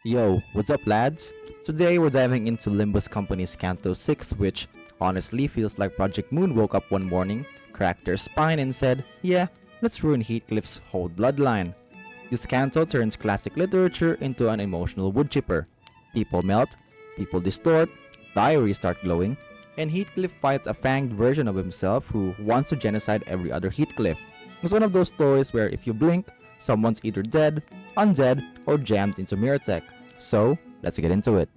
Yo, what's up lads? Today we're diving into Limbus Company's Canto 6, which honestly feels like Project Moon woke up one morning, cracked their spine and said, yeah, let's ruin Heathcliff's whole bloodline. This canto turns classic literature into an emotional wood chipper. People melt, people distort, diaries start glowing, and Heathcliff fights a fanged version of himself who wants to genocide every other Heathcliff. It's one of those stories where if you blink, someone's either dead, undead, or jammed into mirror tech. So, let's get into it.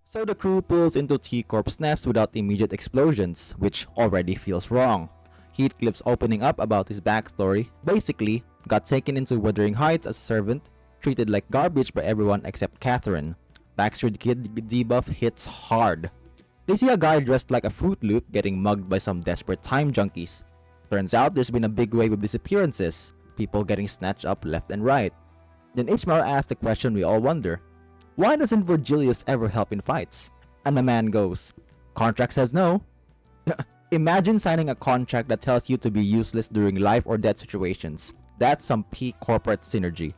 So the crew pulls into T-Corp's nest without immediate explosions, which already feels wrong. Heathcliff's opening up about his backstory, basically, got taken into Wuthering Heights as a servant, treated like garbage by everyone except Catherine. Backstreet Kid debuff hits hard. They see a guy dressed like a Fruit Loop getting mugged by some desperate time junkies. Turns out there's been a big wave of disappearances, people getting snatched up left and right. Then Ishmael asks the question we all wonder. Why doesn't Vergilius ever help in fights? And my man goes, contract says no. Imagine signing a contract that tells you to be useless during life or death situations. That's some peak corporate synergy.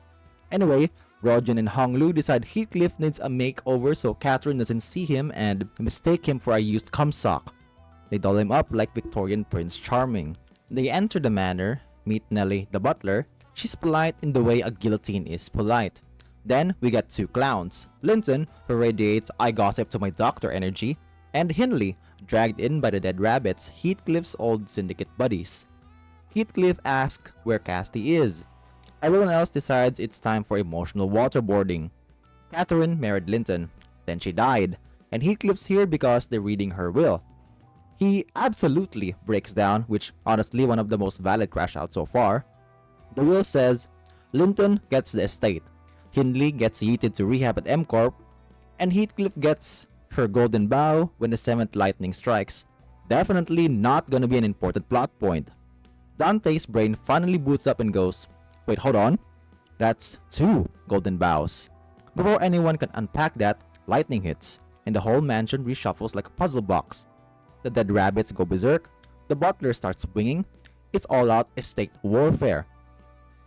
Anyway, Rojan and Honglu decide Heathcliff needs a makeover so Catherine doesn't see him and mistake him for a used cumsock. They doll him up like Victorian Prince Charming. They enter the manor, meet Nelly, the butler. She's polite in the way a guillotine is polite. Then we get two clowns, Linton, who radiates I gossip to my doctor energy, and Hindley, dragged in by the dead rabbits, Heathcliff's old syndicate buddies. Heathcliff asks where Casty is. Everyone else decides it's time for emotional waterboarding. Catherine married Linton, then she died, and Heathcliff's here because they're reading her will. He absolutely breaks down, which honestly one of the most valid crash outs so far. The will says, Linton gets the estate, Hindley gets yeeted to rehab at M-Corp, and Heathcliff gets her golden bow when the 7th lightning strikes. Definitely not gonna be an important plot point. Dante's brain finally boots up and goes, wait, hold on. That's 2 golden bows. Before anyone can unpack that, lightning hits, and the whole mansion reshuffles like a puzzle box. The dead rabbits go berserk, the butler starts swinging, it's all out estate warfare.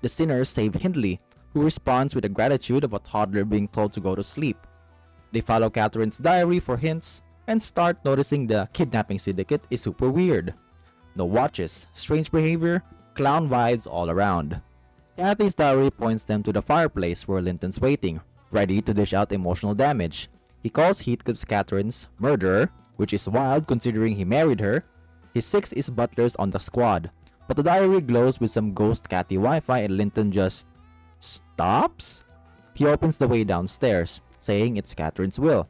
The sinners save Hindley, who responds with the gratitude of a toddler being told to go to sleep. They follow Catherine's diary for hints, and start noticing the kidnapping syndicate is super weird. No watches, strange behavior, clown vibes all around. Kathy's diary points them to the fireplace where Linton's waiting, ready to dish out emotional damage. He calls Heathcliff's Catherine's murderer, which is wild considering he married her. His 6 is butlers on the squad, but the diary glows with some ghost Cathy Wi-Fi and Linton just stops? He opens the way downstairs, saying it's Catherine's will.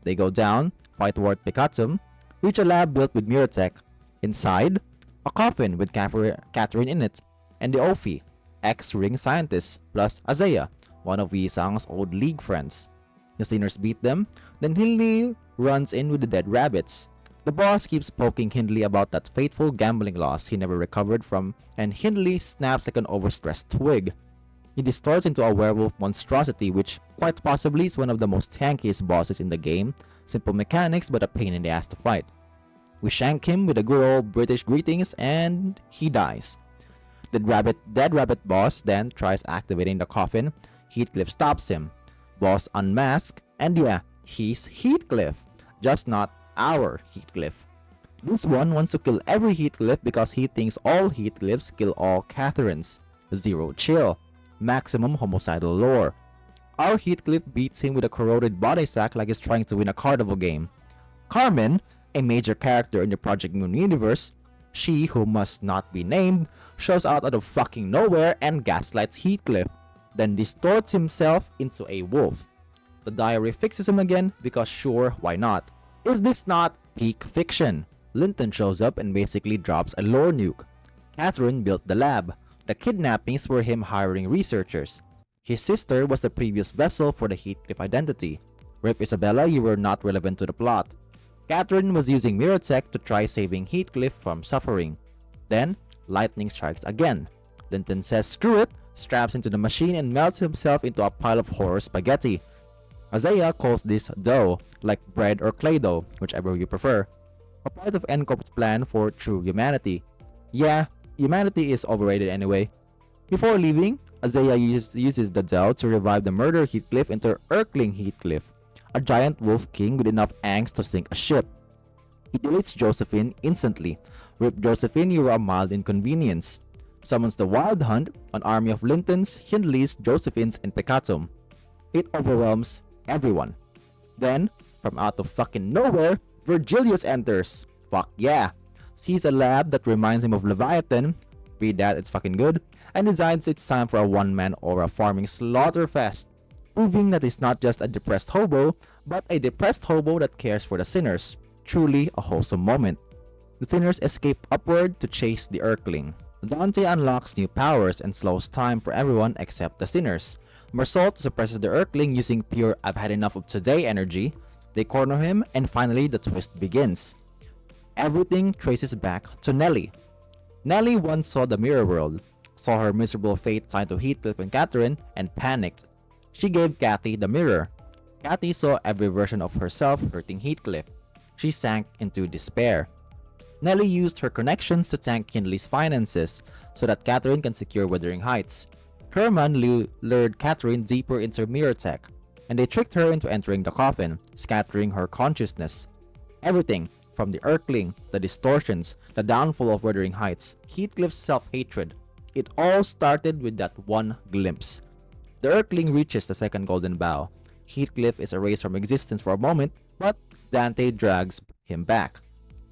They go down, fight Wart Picatum, reach a lab built with mirror tech. Inside, a coffin with Catherine in it, and the Ophi, ex-ring scientist, plus Azaya, one of Yisang's old league friends. The sinners beat them, then Hindley runs in with the dead rabbits. The boss keeps poking Hindley about that fateful gambling loss he never recovered from, and Hindley snaps like an overstressed twig. He distorts into a werewolf monstrosity which quite possibly is one of the most tankiest bosses in the game, simple mechanics but a pain in the ass to fight. We shank him with a good old British greetings and he dies. The dead rabbit boss then tries activating the coffin. Heathcliff stops him. Boss unmasks, and yeah, he's Heathcliff, just not our Heathcliff. This one wants to kill every Heathcliff because he thinks all Heathcliffs kill all Catherines. Zero chill. Maximum homicidal lore. Our Heathcliff beats him with a corroded body sack like he's trying to win a carnival game. Carmen, a major character in the Project Moon universe, she who must not be named, shows out of fucking nowhere and gaslights Heathcliff, then distorts himself into a wolf. The diary fixes him again because sure, why not? Is this not peak fiction? Linton shows up and basically drops a lore nuke. Catherine built the lab. The kidnappings were him hiring researchers. His sister was the previous vessel for the Heathcliff identity. Rip Isabella, you were not relevant to the plot. Catherine was using mirror tech to try saving Heathcliff from suffering. Then, lightning strikes again. Linton says screw it, straps into the machine and melts himself into a pile of horror spaghetti. Azaya calls this dough, like bread or clay dough, whichever you prefer. A part of N-Corp's plan for true humanity. Yeah, humanity is overrated anyway. Before leaving, Azaya uses the Dell to revive the murdered Heathcliff into Erkling Heathcliff, a giant wolf king with enough angst to sink a ship. He deletes Josephine instantly. Rip Josephine, you are a mild inconvenience. Summons the Wild Hunt, an army of Lintons, Hindleys, Josephines, and Peccatum. It overwhelms everyone. Then, from out of fucking nowhere, Vergilius enters. Fuck yeah. Sees a lab that reminds him of Leviathan. Read that, it's fucking good. And decides it's time for a one-man or a farming slaughterfest. Proving that he's not just a depressed hobo, but a depressed hobo that cares for the sinners. Truly a wholesome moment. The sinners escape upward to chase the Erkling. Dante unlocks new powers and slows time for everyone except the sinners. Mersault suppresses the Erkling using pure "I've had enough of today" energy. They corner him, and finally the twist begins. Everything traces back to Nelly. Nelly once saw the mirror world, saw her miserable fate tied to Heathcliff and Catherine, and panicked. She gave Kathy the mirror. Kathy saw every version of herself hurting Heathcliff. She sank into despair. Nelly used her connections to tank Hindley's finances so that Catherine can secure Wuthering Heights. Herman lured Catherine deeper into mirror tech, and they tricked her into entering the coffin, scattering her consciousness. Everything, from the Erkling, the distortions, the downfall of Wuthering Heights, Heathcliff's self-hatred, it all started with that one glimpse. The Erkling reaches the second golden bough. Heathcliff is erased from existence for a moment, but Dante drags him back.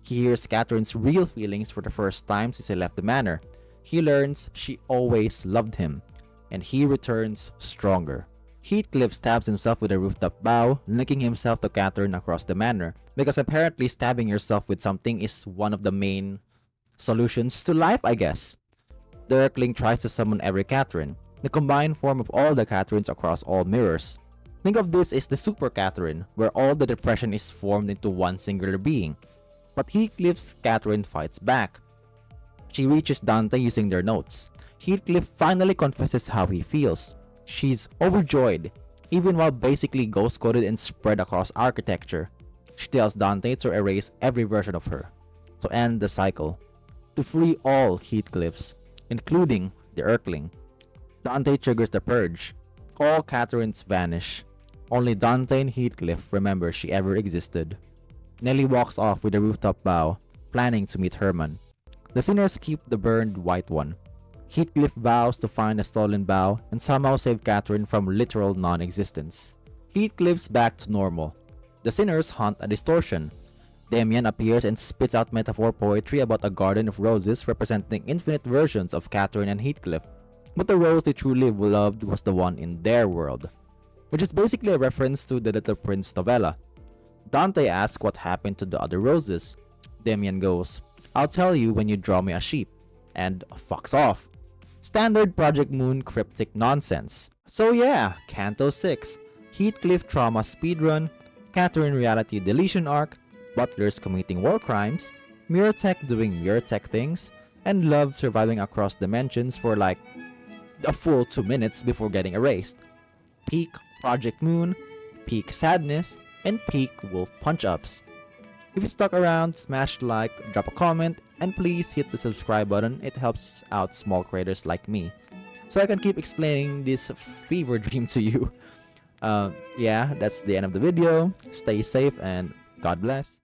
He hears Catherine's real feelings for the first time since he left the manor. He learns she always loved him, and he returns stronger. Heathcliff stabs himself with a rooftop bough, linking himself to Catherine across the manor, because apparently stabbing yourself with something is one of the main solutions to life, I guess. The Erkling tries to summon every Catherine, the combined form of all the Catherines across all mirrors. Think of this as the Super Catherine, where all the depression is formed into one singular being. But Heathcliff's Catherine fights back. She reaches Dante using their notes. Heathcliff finally confesses how he feels. She's overjoyed, even while basically ghost-coded and spread across architecture. She tells Dante to erase every version of her, to end the cycle, to free all Heathcliffs, including the Erkling. Dante triggers the purge. All Catherines vanish. Only Dante and Heathcliff remember she ever existed. Nelly walks off with a rooftop bough, planning to meet Herman. The sinners keep the burned white one. Heathcliff vows to find the stolen bough and somehow save Catherine from literal non-existence. Heathcliff's back to normal. The sinners hunt a distortion. Damien appears and spits out metaphor poetry about a garden of roses representing infinite versions of Catherine and Heathcliff. But the rose they truly loved was the one in their world, which is basically a reference to the Little Prince novella. Dante asks what happened to the other roses. Damien goes, "I'll tell you when you draw me a sheep," and fucks off. Standard Project Moon cryptic nonsense. So yeah, Canto 6, Heathcliff trauma speedrun, Catherine reality deletion arc, butlers committing war crimes, mirror tech doing mirror tech things, and love surviving across dimensions for like a full 2 minutes before getting erased. Peak Project Moon, peak sadness, and peak wolf punch-ups. If you stuck around, smash like, drop a comment, and please hit the subscribe button. It helps out small creators like me, so I can keep explaining this fever dream to you. Yeah, that's the end of the video. Stay safe and God bless.